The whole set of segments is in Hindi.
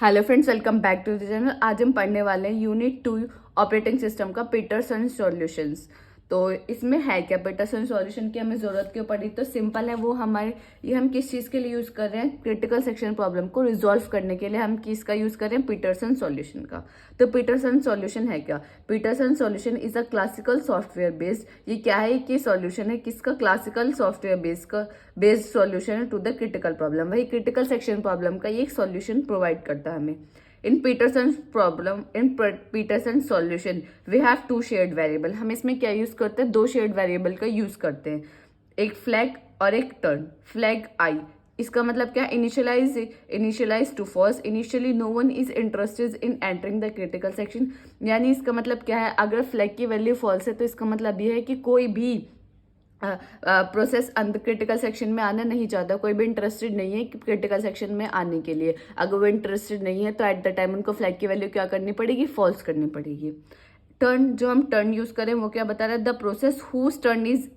Hello friends, welcome back to the channel. आज हम पढ़ने वाले हैं यूनिट 2 ऑपरेटिंग सिस्टम का पीटरसन सॉल्यूशंस। तो इसमें है क्या, पीटरसन सॉल्यूशन की हमें जरूरत क्यों पड़ी? तो सिंपल है, वो हमारे ये हम किस चीज़ के लिए यूज़ कर रहे हैं, क्रिटिकल सेक्शन प्रॉब्लम को रिजॉल्व करने के लिए हम किसका यूज़ कर रहे हैं, पीटरसन सॉल्यूशन का। तो पीटरसन सॉल्यूशन है क्या? Peterson solution is a classical software based, ये क्या है कि सॉल्यूशन है किसका, क्लासिकल सॉफ्टवेयर बेस्ड सॉल्यूशन है टू द क्रिटिकल प्रॉब्लम। वही क्रिटिकल सेक्शन प्रॉब्लम का ये एक सॉल्यूशन प्रोवाइड करता है हमें। In Peterson solution we have two shared variable. हम इसमें क्या यूज करते हैं, दो शेयर्ड वेरिएबल का यूज करते हैं, एक फ्लैग और एक टर्न। फ्लैग आई, इसका मतलब क्या, initialize to false, initially no one is interested in entering the critical section. यानी इसका मतलब क्या है, अगर फ्लैग की वैल्यू फॉल्स है तो इसका मतलब ये है कि कोई भी प्रोसेस अंदर क्रिटिकल सेक्शन में आना नहीं चाहता, कोई भी इंटरेस्टेड नहीं है क्रिटिकल सेक्शन में आने के लिए। अगर वो इंटरेस्टेड नहीं है तो एट द टाइम उनको फ्लैग की वैल्यू क्या करनी पड़ेगी, फॉल्स करनी पड़ेगी। टर्न, जो हम टर्न यूज करें वो क्या बता रहा है, the process whose turn is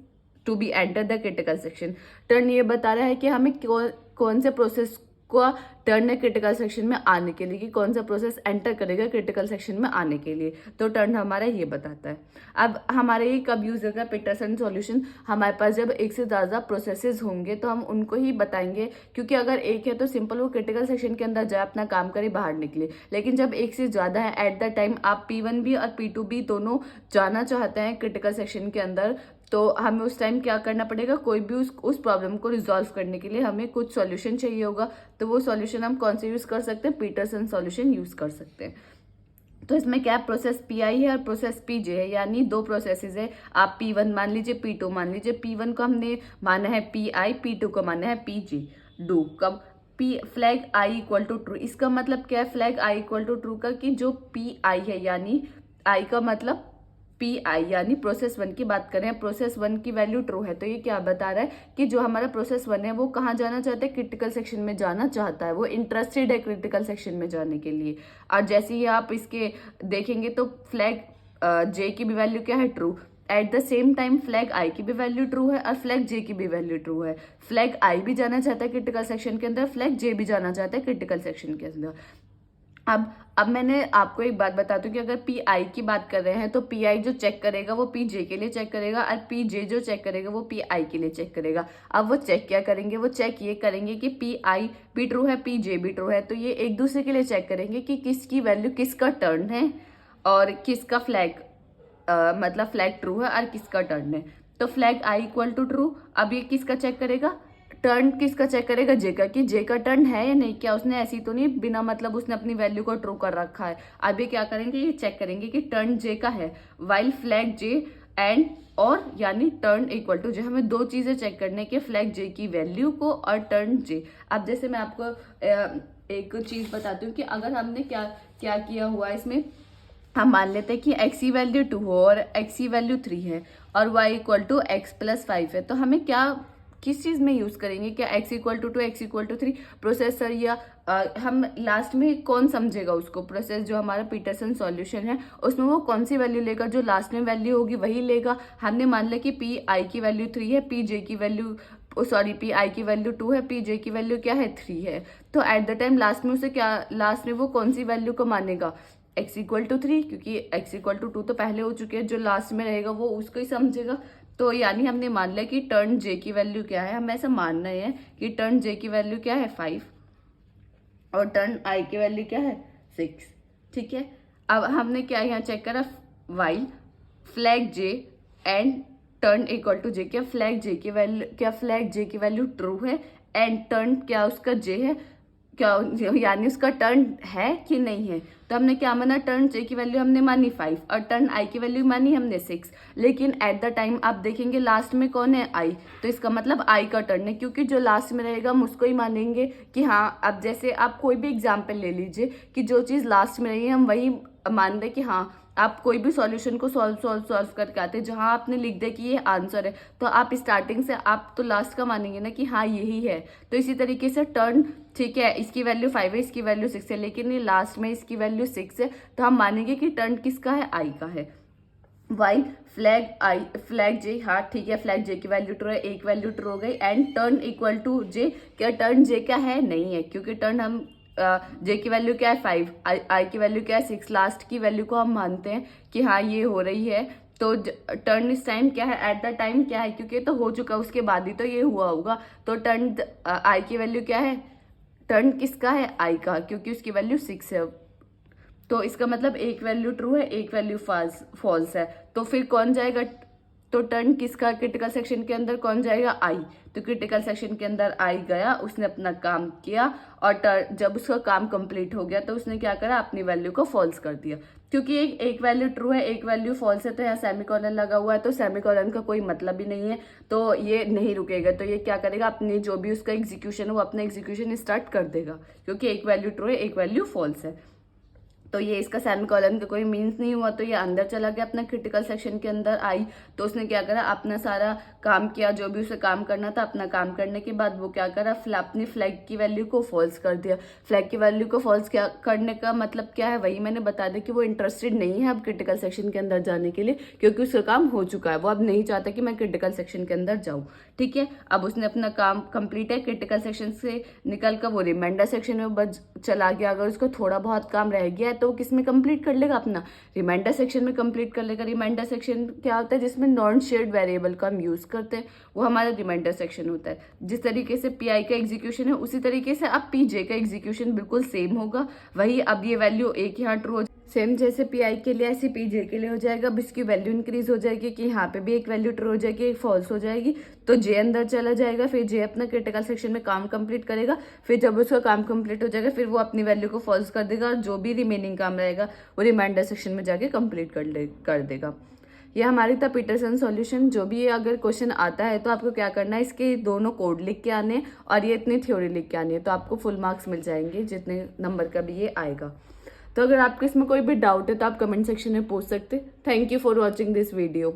to be enter the critical section. Turn ये बता रहा है कि हमें कौन से प्रोसेस को टर्न है क्रिटिकल सेक्शन में आने के लिए, कि कौन सा प्रोसेस एंटर करेगा क्रिटिकल सेक्शन में आने के लिए। तो टर्न हमारा ये बताता है। अब हमारे ये कब यूज होगा पीटरसन सॉल्यूशन, हमारे पास जब एक से ज़्यादा प्रोसेसेस होंगे तो हम उनको ही बताएंगे, क्योंकि अगर एक है तो सिंपल वो क्रिटिकल सेक्शन के अंदर जाए, अपना काम करे, बाहर निकले। लेकिन जब एक से ज़्यादा है, एट द टाइम आप P1 भी और P2 भी दोनों जाना चाहते हैं क्रिटिकल सेक्शन के अंदर, तो हमें उस टाइम क्या करना पड़ेगा, कोई भी उस प्रॉब्लम को रिजॉल्व करने के लिए हमें कुछ सॉल्यूशन चाहिए होगा। तो वो सॉल्यूशन हम कौन से यूज कर सकते हैं, पीटरसन सॉल्यूशन यूज कर सकते हैं। तो इसमें क्या, प्रोसेस PI है और प्रोसेस PJ है, यानी दो प्रोसेसेस है। आप P1 मान लीजिए, P2 मान लीजिए। P1 को हमने माना है PI, P2 को माना है PJ। डू कब flag I equal to true, इसका मतलब क्या है, flag I equal to true का, कि जो PI है यानी I का मतलब PI यानी प्रोसेस 1 की बात करें, प्रोसेस 1 की वैल्यू ट्रू है, तो ये क्या बता रहा है कि जो हमारा प्रोसेस 1 है वो कहाँ जाना चाहता है, क्रिटिकल सेक्शन में जाना चाहता है, वो इंटरेस्टेड है क्रिटिकल सेक्शन में जाने के लिए। और जैसे ही आप इसके देखेंगे तो फ्लैग J की भी वैल्यू क्या है, true. At the same time flag I की भी वैल्यू ट्रू है और फ्लैग J की भी वैल्यू ट्रू है। फ्लैग I भी जाना चाहता है क्रिटिकल सेक्शन के अंदर, फ्लैग J भी जाना चाहता है क्रिटिकल सेक्शन के अंदर। अब मैंने आपको एक बात बता दूं कि अगर PI की बात कर रहे हैं तो PI जो चेक करेगा वो PJ के लिए चेक करेगा, और PJ जो चेक करेगा वो PI के लिए चेक करेगा। अब वो चेक क्या करेंगे, वो चेक ये करेंगे कि PI भी ट्रू है, PJ भी ट्रू है, तो ये एक दूसरे के लिए चेक करेंगे कि किसकी वैल्यू, किसका टर्न है और किसका फ्लैग मतलब फ्लैग ट्रू है और किसका टर्न है। तो flag I equal to true, अब ये किसका चेक करेगा, टर्न किसका चेक करेगा, जे का, कि जे का टर्न है या नहीं, क्या उसने ऐसी तो नहीं बिना मतलब उसने अपनी वैल्यू को ट्रू कर रखा है। अब ये क्या करेंगे, ये चेक करेंगे कि टर्न जे का है, वाइल फ्लैग जे एंड और यानी टर्न इक्वल टू जे। हमें दो चीजें चेक करने की, फ्लैग जे की वैल्यू को और टर्न जे। अब जैसे मैं आपको एक चीज बताती हूँ कि अगर हमने क्या क्या किया हुआ इसमें, हम मान लेते हैं कि x की वैल्यू 2 हो और x की वैल्यू 3 है और y equal to x plus 5 है, तो हमें क्या, किस चीज में यूज करेंगे, क्या x equal to 2, x equal to 3 processor, या हम लास्ट में कौन समझेगा उसको, प्रोसेस जो हमारा पीटरसन सॉल्यूशन है उसमें वो कौन सी वैल्यू लेगा, जो लास्ट में वैल्यू होगी वही लेगा। हमने मान लिया कि PI की वैल्यू 3 है, PJ की वैल्यू PI की वैल्यू 2 है, PJ की वैल्यू क्या है, 3 है। तो एट द टाइम लास्ट में उसे क्या, लास्ट में वो कौन सी वैल्यू को मानेगा, x इक्वल टू 3, क्योंकि x इक्वल टू 2 तो पहले हो चुके हैं, जो लास्ट में रहेगा वो उसको ही समझेगा। तो यानी हमने मान लिया कि टर्न J की वैल्यू क्या है, हम ऐसा मान रहे हैं कि टर्न J की वैल्यू क्या है, 5, और टर्न I की वैल्यू क्या है, 6। ठीक है, अब हमने क्या यहाँ चेक करा, while flag J and turn equal to J, क्या फ्लैग J की वैल्यू ट्रू है एंड टर्न क्या उसका J है, क्या यानी उसका टर्न है कि नहीं है। तो हमने क्या माना, टर्न J की वैल्यू हमने मानी 5 और टर्न I की वैल्यू मानी हमने 6। लेकिन एट द टाइम आप देखेंगे लास्ट में कौन है, I, तो इसका मतलब I का टर्न है, क्योंकि जो लास्ट में रहेगा हम उसको ही मानेंगे कि हाँ। अब जैसे आप कोई भी एग्जाम्पल ले लीजिए कि जो चीज़ लास्ट में रही है हम वही मान रहे कि हाँ, आप कोई भी सॉल्यूशन को सॉल्व करके आते हैं, जहां आपने लिख दिया कि ये आंसर है, तो आप स्टार्टिंग से आप तो लास्ट का मानेंगे ना कि हाँ यही है। तो इसी तरीके से टर्न, ठीक है, इसकी वैल्यू 5 है, इसकी वैल्यू 6 है, लेकिन ये लास्ट में इसकी वैल्यू 6 है, तो हम मानेंगे कि टर्न किसका है, I का है। वाई फ्लैग J, हाँ ठीक है, फ्लैग J की वैल्यू ट्रू है, एक वैल्यू ट्रू हो गई, and turn equal to J, क्या टर्न J का है, नहीं है, क्योंकि टर्न हम जे की वैल्यू क्या है 5, आई की वैल्यू क्या है 6, लास्ट की वैल्यू को हम मानते हैं कि हाँ ये हो रही है। तो टर्न इस टाइम क्या है, एट द टाइम क्या है, क्योंकि तो हो चुका उसके बाद ही तो ये हुआ होगा। तो टर्न आई की वैल्यू क्या है, टर्न किसका है, आई का, क्योंकि उसकी वैल्यू 6 है। तो इसका मतलब एक वैल्यू ट्रू है, एक वैल्यू फॉल्स है। तो फिर कौन जाएगा, तो टर्न किसका क्रिटिकल सेक्शन के अंदर कौन जाएगा, आई। तो क्रिटिकल सेक्शन के अंदर आई गया, उसने अपना काम किया और जब उसका काम कंप्लीट हो गया तो उसने क्या करा, अपनी वैल्यू को फॉल्स कर दिया। क्योंकि एक वैल्यू ट्रू है, एक वैल्यू फॉल्स है, तो यहाँ सेमीकोलन लगा हुआ है, तो सेमीकोलन का कोई मतलब ही नहीं है, तो ये नहीं रुकेगा। तो ये क्या करेगा, अपनी जो भी उसका एग्जीक्यूशन है वो अपना एग्जीक्यूशन स्टार्ट कर देगा, क्योंकि एक वैल्यू ट्रू है, एक वैल्यू फॉल्स है। तो ये इसका सेमीकोलन का कोई मीन्स नहीं हुआ। तो ये अंदर चला गया, अपना क्रिटिकल सेक्शन के अंदर आई, तो उसने क्या करा, अपना सारा काम किया, जो भी उसे काम करना था। अपना काम करने के बाद वो क्या करा, अपनी फ्लैग की वैल्यू को फॉल्स कर दिया। फ्लैग की वैल्यू को फॉल्स क्या करने का मतलब क्या है, वही मैंने बता दिया कि वो इंटरेस्टेड नहीं है अब क्रिटिकल सेक्शन के अंदर जाने के लिए, क्योंकि उसका काम हो चुका है। वो अब नहीं चाहता कि मैं क्रिटिकल सेक्शन के अंदर जाऊँ। ठीक है, अब उसने अपना काम कंप्लीट है, क्रिटिकल सेक्शन से निकल कर वो रिमाइंडर सेक्शन में चला गया। अगर उसको थोड़ा बहुत काम रह गया है तो वो किस में कंप्लीट कर लेगा, अपना रिमाइंडर सेक्शन में कंप्लीट कर लेगा। रिमाइंडर सेक्शन क्या होता है, जिसमें नॉन शेयर्ड वेरिएबल का हम यूज करते हैं, वो हमारा रिमाइंडर सेक्शन होता है। जिस तरीके से पी आई का एग्जीक्यूशन है उसी तरीके से अब पी जे का एग्जीक्यूशन बिल्कुल सेम होगा। वही अब ये वैल्यू एक यहाँ ट्रू हो, सेम जैसे पी आई के लिए ऐसे पी जे के लिए हो जाएगा। अब इसकी वैल्यू इंक्रीज हो जाएगी कि यहाँ पे भी एक वैल्यू ट्रू हो जाएगी, एक फॉल्स हो जाएगी। तो जे अंदर चला जाएगा, फिर जे अपना क्रिटिकल सेक्शन में काम कंप्लीट करेगा। फिर जब उसका काम कंप्लीट हो जाएगा फिर वो अपनी वैल्यू को फॉल्स कर देगा, और जो भी रिमेनिंग काम रहेगा वो रिमाइंडर सेक्शन में जाके कंप्लीट कर देगा। ये हमारी था पीटरसन सॉल्यूशन। जो भी ये अगर क्वेश्चन आता है तो आपको क्या करना है, इसके दोनों कोड लिख के आने और ये इतनी थ्योरी लिख के आनी है, तो आपको फुल मार्क्स मिल जाएंगे जितने नंबर का भी ये आएगा। तो अगर आपको इसमें कोई भी डाउट है तो आप कमेंट सेक्शन में पूछ सकते। Thank you for watching this video.